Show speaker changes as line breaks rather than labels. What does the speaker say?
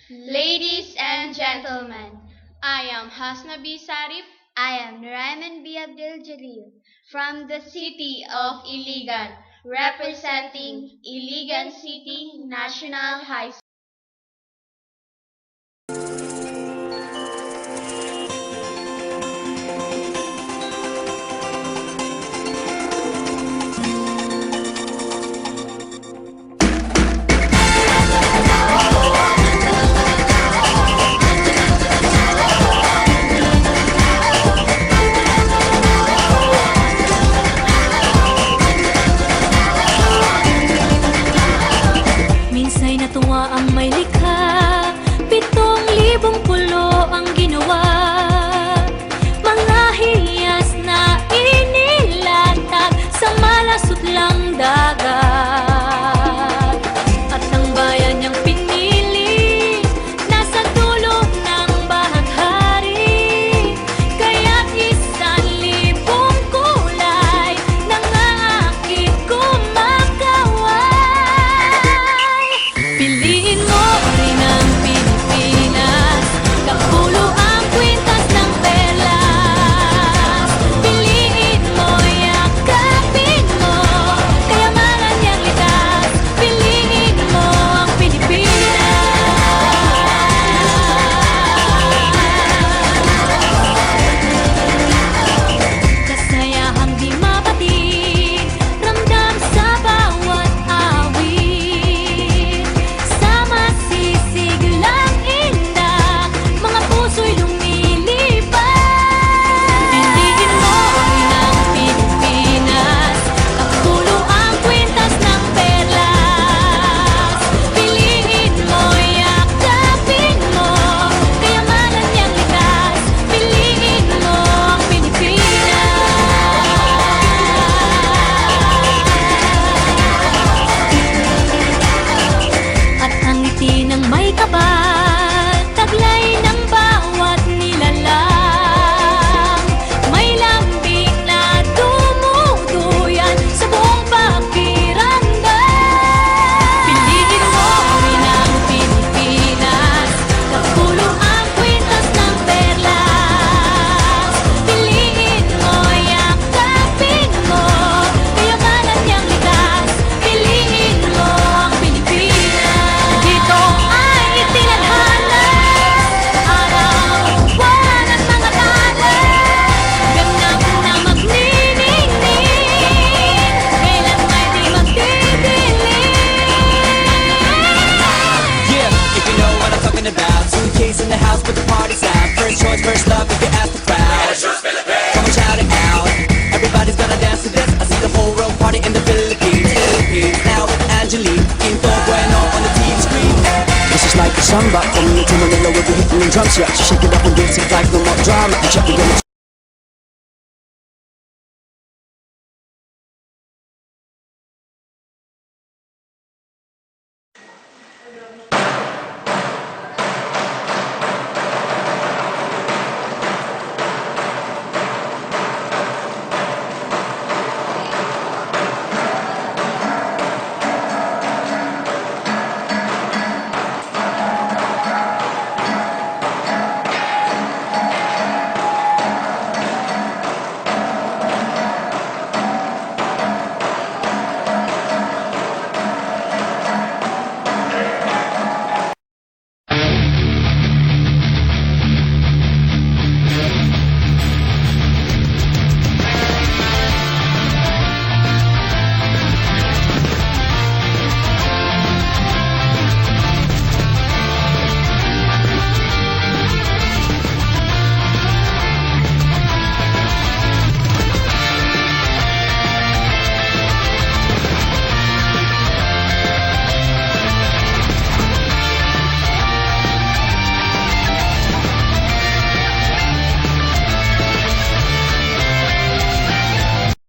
Ladies and gentlemen, I am Hasna B. Sarif.
I am Nuraiman B. Abdul Jalil
From the city of Iligan, representing Iligan City National High School.
Minsa'y natuwa ang may likha, 7,000 pulo ang ginawa. Mga hiyas na inilatag sa malasot lang dagat. At ang bayan niyang pinili, nasa dulo ng bahaghari. Kaya't 1,000 kulay nang aakit kumakaway. Piliin mo rin ang Pilipinas, kapulo ang kwintas ng perlas. Piliin mo, yakapin mo, kayamanan niyang likas. Piliin mo ang Pilipinas. Kasayahang di mapatid, ramdam sa bawat awit. Sama sisiglang indak, mga puso'y lumilipad. Piliin mo rin ang Pilipinas, kapulo ang kwintas ng perlas. Piliin mo, yakapin mo, kayamanan niyang likas. Piliin mo ang Pilipinas. At ang ngiti ng may kapal, taglay ng bawat nilalang. May lambing na dumuduyan sa buong pakiramdam. Piliin mo rin ang Pilipinas, kapulo ang kwintas ng perlas. Piliin mo, yakapin mo, kayamanan niyang likas. Piliin mo ang Pilipinas. Dito ay itinadhana, araw-buwan at mga tala. Ganap na magniningning, kailan may di magdidilim.
Yeah, if you know what I'm talking about. Suitcase in the house, but the party's out. First choice, first love, if you ask the crowd. Come and shout it out. Everybody's gonna dance to this. I see the whole world party in the Philippines. Now with Angelique, Quinto Bueno on the TV screen.
This is like a samba, coming into Manila with the hitting and drums. Yeah, she shake it up and dance it like no more drama. And check it out.